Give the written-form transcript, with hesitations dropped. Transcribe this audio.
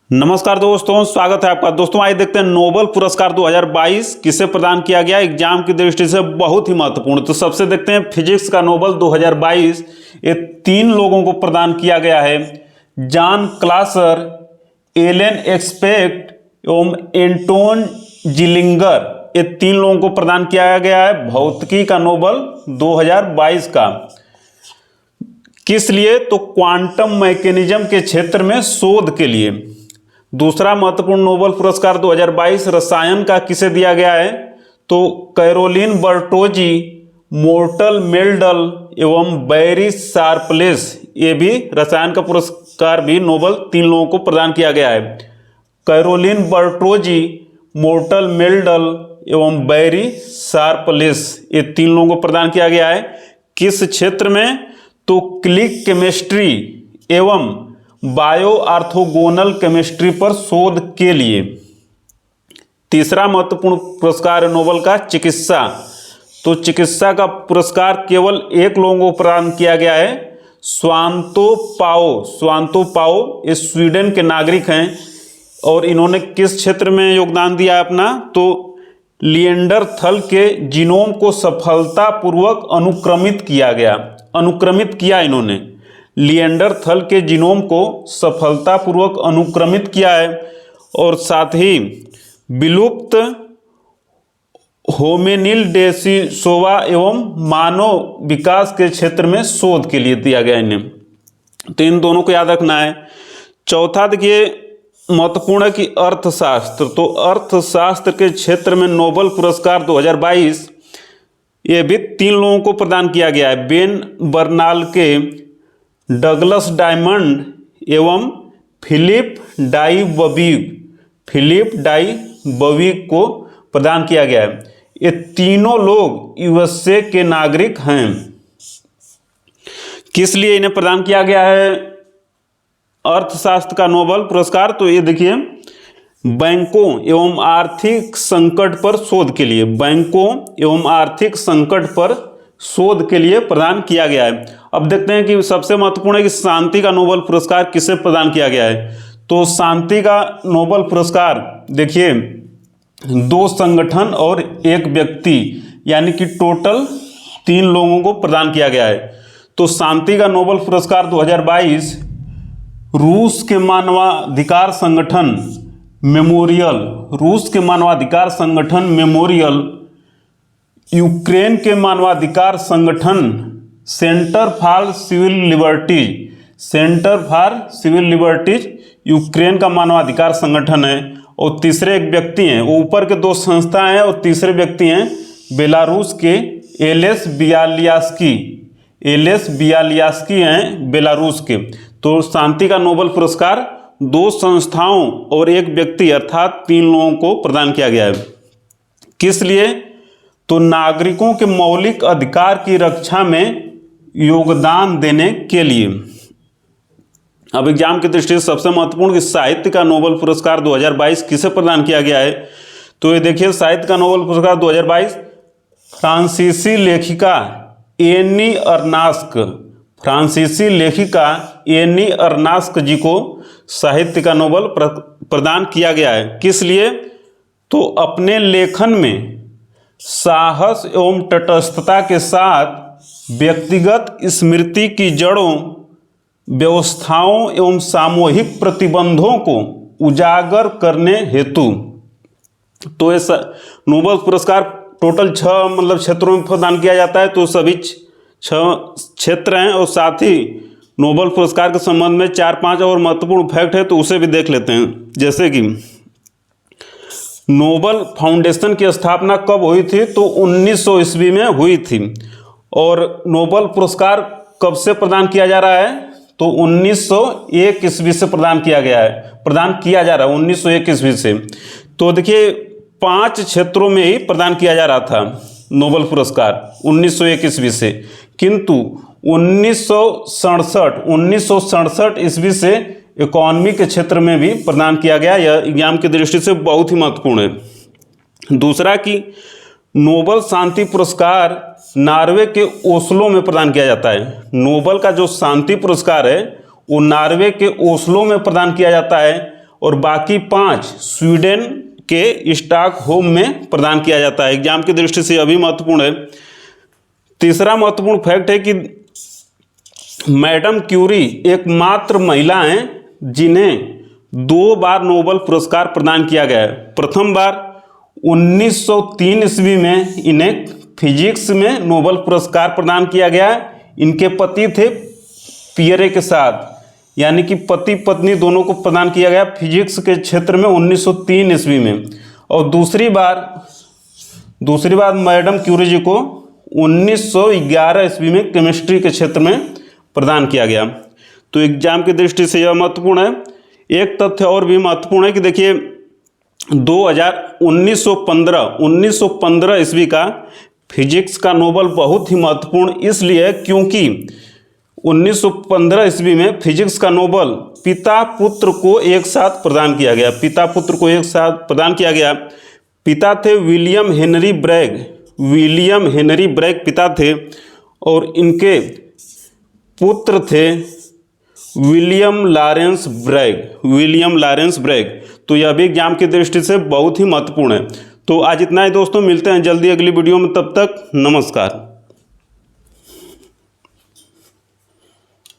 नमस्कार दोस्तों, स्वागत है आपका। दोस्तों आइए देखते हैं नोबेल पुरस्कार 2022 किसे प्रदान किया गया। एग्जाम की दृष्टि से बहुत ही महत्वपूर्ण। तो सबसे देखते हैं फिजिक्स का नोबेल 2022 ये 3 लोगों को प्रदान किया गया है। जॉन क्लासर, एलन एक्सपेक्ट एवं एंटोन जिलिंगर, ये 3 लोगों को प्रदान किया गया है भौतिकी का नोबेल 2022 का। किस लिए? तो क्वांटम मैकेनिज्म के क्षेत्र में शोध के लिए। दूसरा महत्वपूर्ण नोबेल पुरस्कार 2022 रसायन का किसे दिया गया है? तो कैरोलिन बर्टोजी, मोर्टल मेल्डल एवं बैरी शार्पलेस, ये भी रसायन का पुरस्कार भी नोबेल 3 लोगों को प्रदान किया गया है। कैरोलिन बर्टोजी, मोर्टल मेल्डल एवं बैरी शार्पलेस, ये 3 लोगों को प्रदान किया गया है। किस क्षेत्र में? तो क्लिक केमिस्ट्री एवं बायो ऑर्थोगोनल केमिस्ट्री पर शोध के लिए। तीसरा महत्वपूर्ण पुरस्कार है नोबेल का चिकित्सा। तो चिकित्सा का पुरस्कार केवल 1 लोगों को प्रदान किया गया है, स्वांतो पाओ ये स्वीडन के नागरिक हैं और इन्होंने किस क्षेत्र में योगदान दिया है अपना? तो लिएंडरथल के जीनोम को सफलतापूर्वक अनुक्रमित किया इन्होंने। लिएंडरथल के जीनोम को सफलतापूर्वक अनुक्रमित किया है और साथ ही विलुप्त होमिनिल डेसिसोवा एवं मानव विकास के क्षेत्र में शोध के लिए दिया गया इन्हें। तो इन दोनों को याद रखना है। चौथा देखिए महत्वपूर्ण है कि अर्थशास्त्र। तो अर्थशास्त्र के क्षेत्र में नोबेल पुरस्कार 2022 ये भी 3 लोगों को प्रदान किया गया है। बेन बर्नाल्के, डगलस डायमंड एवं फिलिप डाइबविग को प्रदान किया गया है। ये तीनों लोग यूएसए के नागरिक हैं। किस लिए इन्हें प्रदान किया गया है अर्थशास्त्र का नोबेल पुरस्कार? तो ये देखिए बैंकों एवं आर्थिक संकट पर शोध के लिए, बैंकों एवं आर्थिक संकट पर शोध के लिए प्रदान किया गया है। अब देखते हैं कि सबसे महत्वपूर्ण है कि शांति का नोबेल पुरस्कार किसे प्रदान किया गया है। तो शांति का नोबेल पुरस्कार देखिए 2 संगठन और 1 व्यक्ति, यानी कि टोटल 3 लोगों को प्रदान किया गया है। तो शांति का नोबेल पुरस्कार 2022 रूस के मानवाधिकार संगठन मेमोरियल, यूक्रेन के मानवाधिकार संगठन centre for civil liberties Ukraine का मानवाधिकार संगठन है। और तीसरे एक व्यक्ति हैं, वो ऊपर के 2 संस्थाएं हैं और तीसरे व्यक्ति हैं बेलारूस के एलेस बियालियास्की हैं बेलारूस के। तो शांति का नोबेल पुरस्कार 2 संस्थाओं और 1 व्यक्ति अर्थात 3 लोगों को प्रदान किया गया है। किस लिए? तो नागरिकों के मौलिक अधिकार की रक्षा में योगदान देने के लिए। अब एग्जाम की दृष्टि से सबसे महत्वपूर्ण कि साहित्य का नोबेल पुरस्कार 2022 किसे प्रदान किया गया है? तो ये देखिए साहित्य का नोबेल पुरस्कार 2022 फ्रांसीसी लेखिका एनी अर्नास्क जी को साहित्य का नोबेल प्रदान किया गया है। किस लिए? तो अपने लेखन में साहस एवं तटस्थता के साथ व्यक्तिगत स्मृति की जड़ों, व्यवस्थाओं एवं सामूहिक प्रतिबंधों को उजागर करने हेतु। तो ये नोबेल पुरस्कार टोटल 6 क्षेत्रों में प्रदान किया जाता है। तो सभी 6 क्षेत्र हैं और साथ ही नोबेल पुरस्कार के संबंध में 4-5 और महत्वपूर्ण फैक्ट है, तो उसे भी देख लेते हैं। जैसे कि नोबेल फाउंडेशन की स्थापना कब हुई थी? तो 1900 ईस्वी में हुई थी। और नोबेल पुरस्कार कब से प्रदान किया जा रहा है? तो 1901 ईस्वी से प्रदान किया जा रहा है 1901 ईस्वी से। तो देखिए 5 क्षेत्रों में ही प्रदान किया जा रहा था नोबेल पुरस्कार 1901 ईस्वी से, किंतु 1967 ईस्वी से इकोनॉमी के क्षेत्र में भी प्रदान किया गया। यह एग्जाम की दृष्टि से बहुत ही महत्वपूर्ण है। दूसरा कि नोबेल शांति पुरस्कार नॉर्वे के ओस्लो में प्रदान किया जाता है। नोबेल का जो शांति पुरस्कार है वो नॉर्वे के ओस्लो में प्रदान किया जाता है और बाकी 5 स्वीडन के स्टॉकहोम में प्रदान किया जाता है। एग्जाम की दृष्टि से अभी महत्वपूर्ण है। तीसरा महत्वपूर्ण फैक्ट है कि मैडम क्यूरी एकमात्र महिला हैं जिन्हें 2 बार नोबेल पुरस्कार प्रदान किया गया है। प्रथम बार 1903 ईस्वी में इन्हें फिजिक्स में नोबेल पुरस्कार प्रदान किया गया। इनके पति थे पियरे के साथ, यानी कि पति पत्नी दोनों को प्रदान किया गया फिजिक्स के क्षेत्र में 1903 ईस्वी में। और दूसरी बार मैडम क्यूरी जी को 1911 ईस्वी में केमिस्ट्री के क्षेत्र में प्रदान किया गया। तो एग्जाम की दृष्टि से यह महत्वपूर्ण है। एक तथ्य और भी महत्वपूर्ण है कि देखिए 1915 ईस्वी का फिजिक्स का नोबेल बहुत ही महत्वपूर्ण इसलिए है क्योंकि 1915 ईस्वी में फिजिक्स का नोबेल पिता पुत्र को एक साथ प्रदान किया गया। पिता थे विलियम हेनरी ब्रैग पिता थे, और इनके पुत्र थे विलियम लॉरेंस ब्रैग। तो यह भी एग्जाम की दृष्टि से बहुत ही महत्वपूर्ण है। तो आज इतना ही दोस्तों, मिलते हैं जल्दी अगली वीडियो में, तब तक नमस्कार।